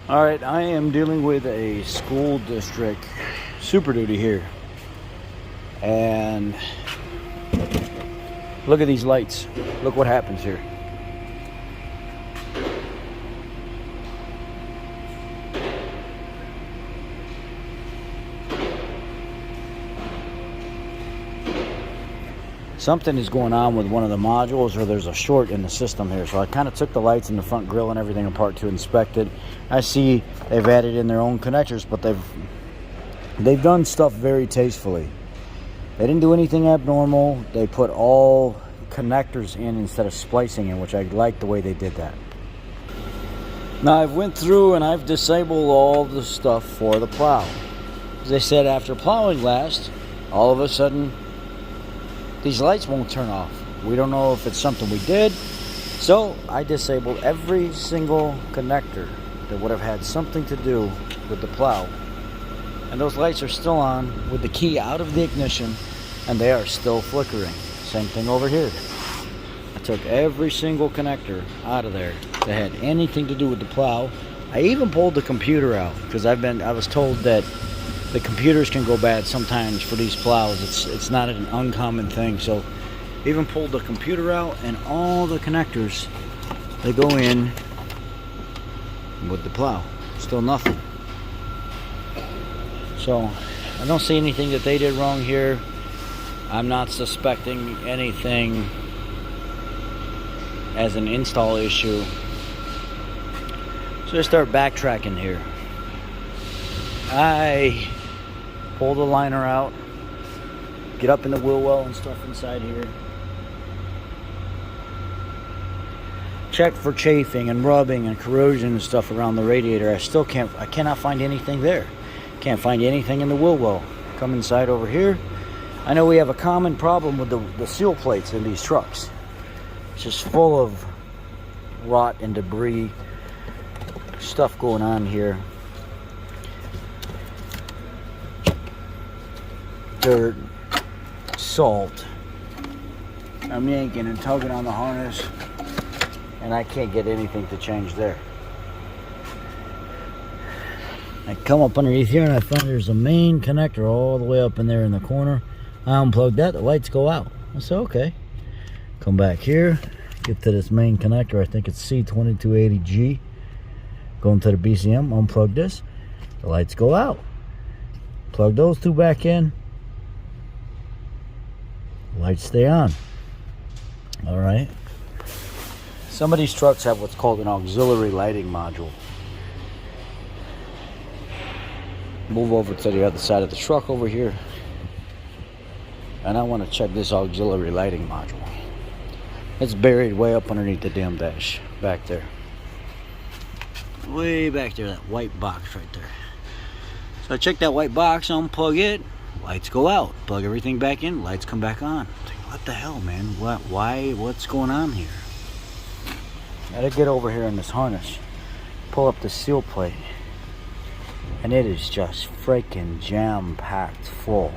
All right, I am dealing with a school district SuperDuty here. And look at these lights. Look what happens here. Something is going on with one of the modules, or there's a short in the system here. So I kind of took the lights and the front grille and everything apart to inspect it. I see they've added in their own connectors, but they've done stuff very tastefully. They didn't do anything abnormal. They put all connectors in instead of splicing in, which I like the way they did that. Now I've went through and I've disabled all the stuff for the plow. As they said, after plowing last, all of a sudden these lights won't turn off. We don't know if it's something we did. So I disabled every single connector that would have had something to do with the plow. And those lights are still on with the key out of the ignition, and they are still flickering. Same thing over here. I took every single connector out of there that had anything to do with the plow. I even pulled the computer out because I was told that the computers can go bad sometimes for these plows. It's not an uncommon thing. So even pulled the computer out, and all the connectors, they go in with the plow. Still nothing. So I don't see anything that they did wrong here. I'm not suspecting anything as an install issue. So I start backtracking here. I pull the liner out, get up in the wheel well and stuff inside here. Check for chafing and rubbing and corrosion and stuff around the radiator. I cannot find anything there. Can't find anything in the wheel well. Come inside over here. I know we have a common problem with the seal plates in these trucks. It's just full of rot and debris, stuff going on here. Dirt, salt. I'm yanking and tugging on the harness, and I can't get anything to change there. I come up underneath here and I find there's a main connector all the way up in there in the corner. I unplug that, the lights go out. I said, okay. Come back here, get to this main connector. I think it's C2280G. Go into the BCM, unplug this, the lights go out. Plug those two back in, lights stay on. All right. Some of these trucks have what's called an auxiliary lighting module. Move over to the other side of the truck over here, and I want to check this auxiliary lighting module. It's buried way up underneath the damn dash back there, way back there, that white box right there. So I check that white box, unplug it, lights go out. Plug everything back in, lights come back on. What the hell, man? What's going on here? Gotta get over here in this harness, pull up the seal plate, and it is just freaking jam-packed full.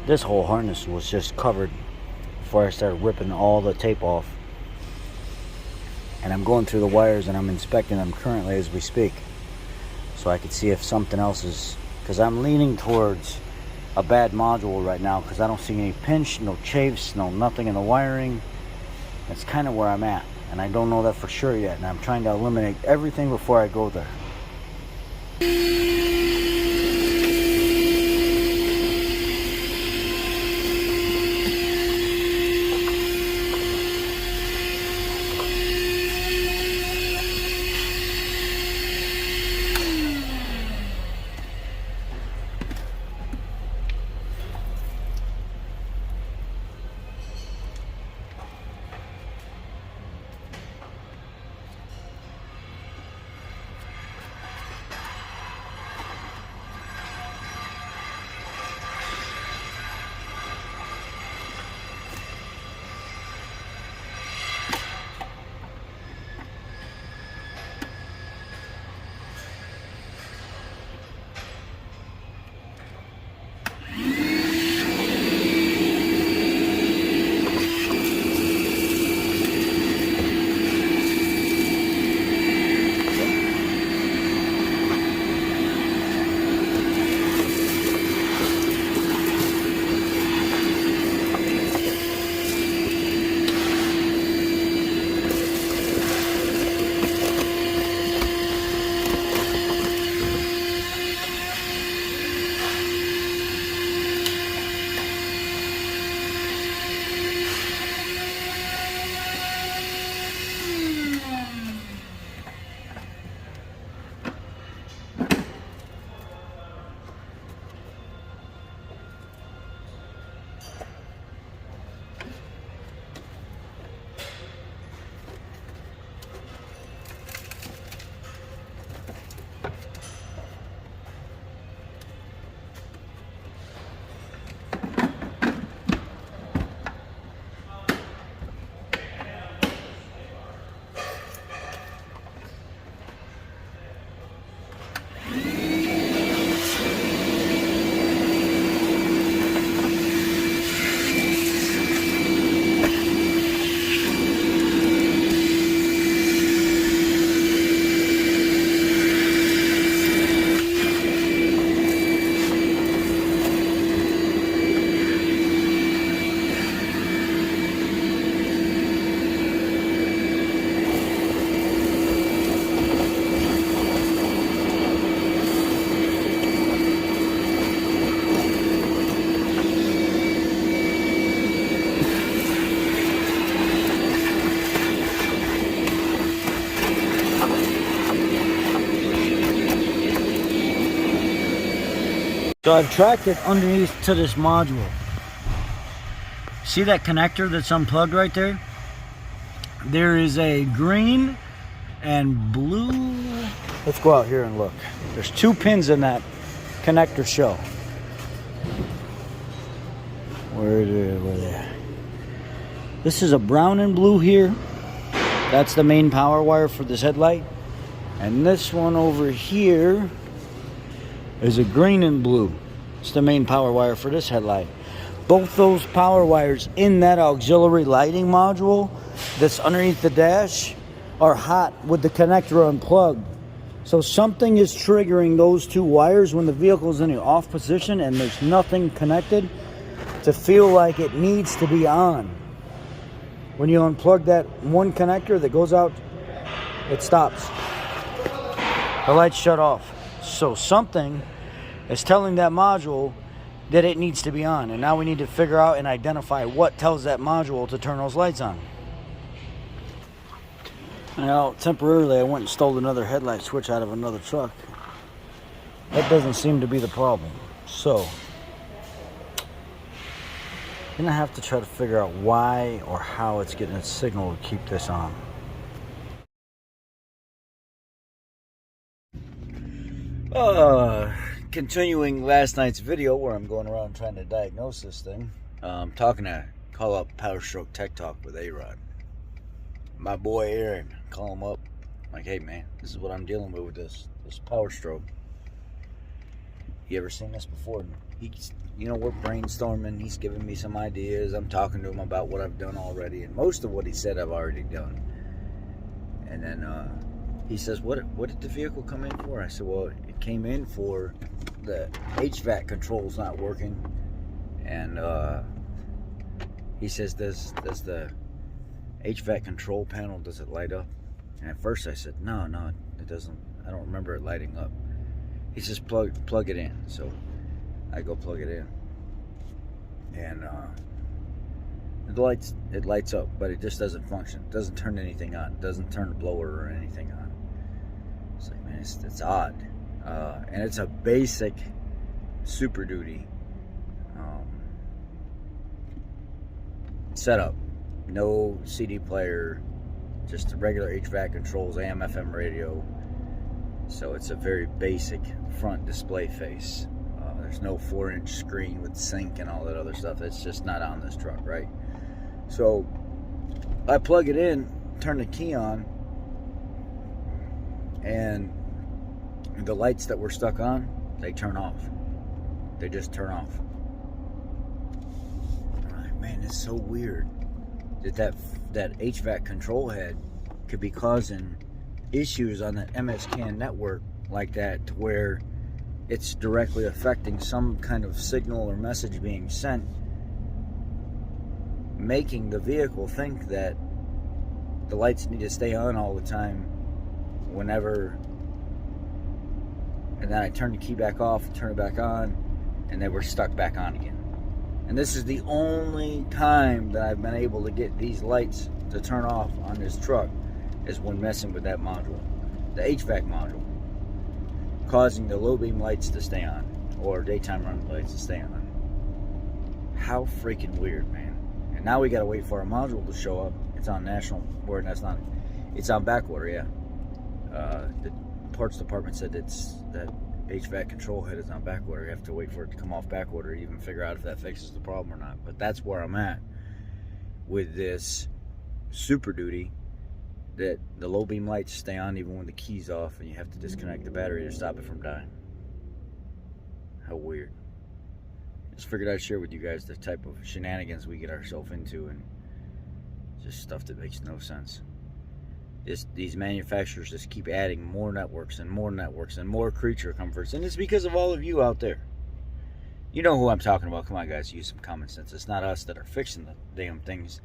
This whole harness was just covered before I started ripping all the tape off. And I'm going through the wires and I'm inspecting them currently as we speak, so I could see if something else is, because I'm leaning towards a bad module right now because I don't see any pinch, no chafes, no nothing in the wiring. That's kind of where I'm at, and I don't know that for sure yet, and I'm trying to eliminate everything before I go there. So I've tracked it underneath to this module. See that connector that's unplugged right there? There is a green and blue. Let's go out here and look. There's 2 pins in that connector shell. Where are they? This is a brown and blue here. That's the main power wire for this headlight. And this one over here is a green and blue. It's the main power wire for this headlight. Both those power wires in that auxiliary lighting module that's underneath the dash are hot with the connector unplugged. So something is triggering those 2 wires when the vehicle is in the off position and there's nothing connected to feel like it needs to be on. When you unplug that one connector that goes out, it stops. The lights shut off. So something is telling that module that it needs to be on. And now we need to figure out and identify what tells that module to turn those lights on. Now, temporarily I went and stole another headlight switch out of another truck. That doesn't seem to be the problem. So, I'm gonna have to try to figure out why or how it's getting its signal to keep this on. Continuing last night's video where I'm going around trying to diagnose this thing. I'm talking to call up Power Stroke Tech Talk with A-Rod. My boy Aaron, call him up. Like, hey man, this is what I'm dealing with this Power Stroke. You ever seen this before? He's, you know, we're brainstorming. He's giving me some ideas. I'm talking to him about what I've done already, and most of what he said I've already done. And then he says, what did the vehicle come in for? I said, well, it came in for the HVAC controls not working. And he says, does the HVAC control panel, does it light up? And at first I said, no, it doesn't. I don't remember it lighting up. He says, plug it in. So I go plug it in. And it lights up, but it just doesn't function. It doesn't turn anything on. It doesn't turn the blower or anything on. It's like, man, it's odd. And it's a basic SuperDuty setup. No CD player, just the regular HVAC controls, AM, FM radio. So it's a very basic front display face. There's no 4-inch screen with sync and all that other stuff. It's just not on this truck, right? So I plug it in, turn the key on, and the lights that were stuck on, they turn off. They just turn off. I'm like, man, it's so weird that HVAC control head could be causing issues on the MSCAN network like that, to where it's directly affecting some kind of signal or message being sent, making the vehicle think that the lights need to stay on all the time whenever. And then I turn the key back off, turn it back on, and they were stuck back on again. And this is the only time that I've been able to get these lights to turn off on this truck, is when messing with that module, the HVAC module, causing the low beam lights to stay on, or daytime running lights to stay on. How freaking weird, man. And now we gotta wait for our module to show up. It's on national, or that's not, it's on back order, yeah. The parts department said that HVAC control head is on back order. You have to wait for it to come off back order to even figure out if that fixes the problem or not. But that's where I'm at with this SuperDuty, that the low beam lights stay on even when the key's off, and you have to disconnect the battery to stop it from dying. How weird. Just figured I'd share with you guys the type of shenanigans we get ourselves into, and just stuff that makes no sense. These manufacturers just keep adding more networks and more networks and more creature comforts, and it's because of all of you out there. You know who I'm talking about. Come on, guys, use some common sense. It's not us that are fixing the damn things.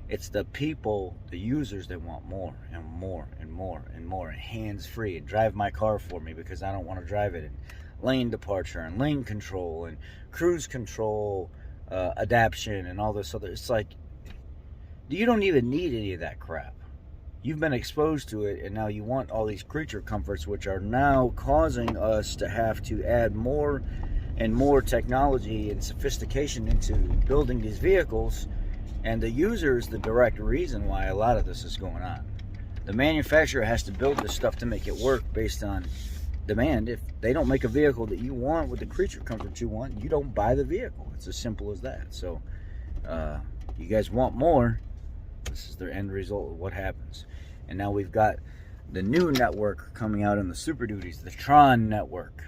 It's the people, the users, that want more and more and more and more, and hands-free, and drive my car for me because I don't want to drive it, and lane departure and lane control and cruise control adaption and all this other. It's like, you don't even need any of that crap. You've been exposed to it, and now you want all these creature comforts, which are now causing us to have to add more and more technology and sophistication into building these vehicles, and the user is the direct reason why a lot of this is going on. The manufacturer has to build this stuff to make it work based on demand. If they don't make a vehicle that you want with the creature comfort you want, you don't buy the vehicle. It's as simple as that. So you guys want more, this is the end result of what happens. And now we've got the new network coming out in the SuperDuties, the Tron network.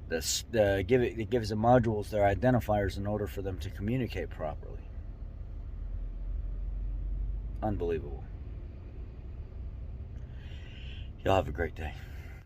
It gives the modules their identifiers in order for them to communicate properly. Unbelievable. Y'all have a great day.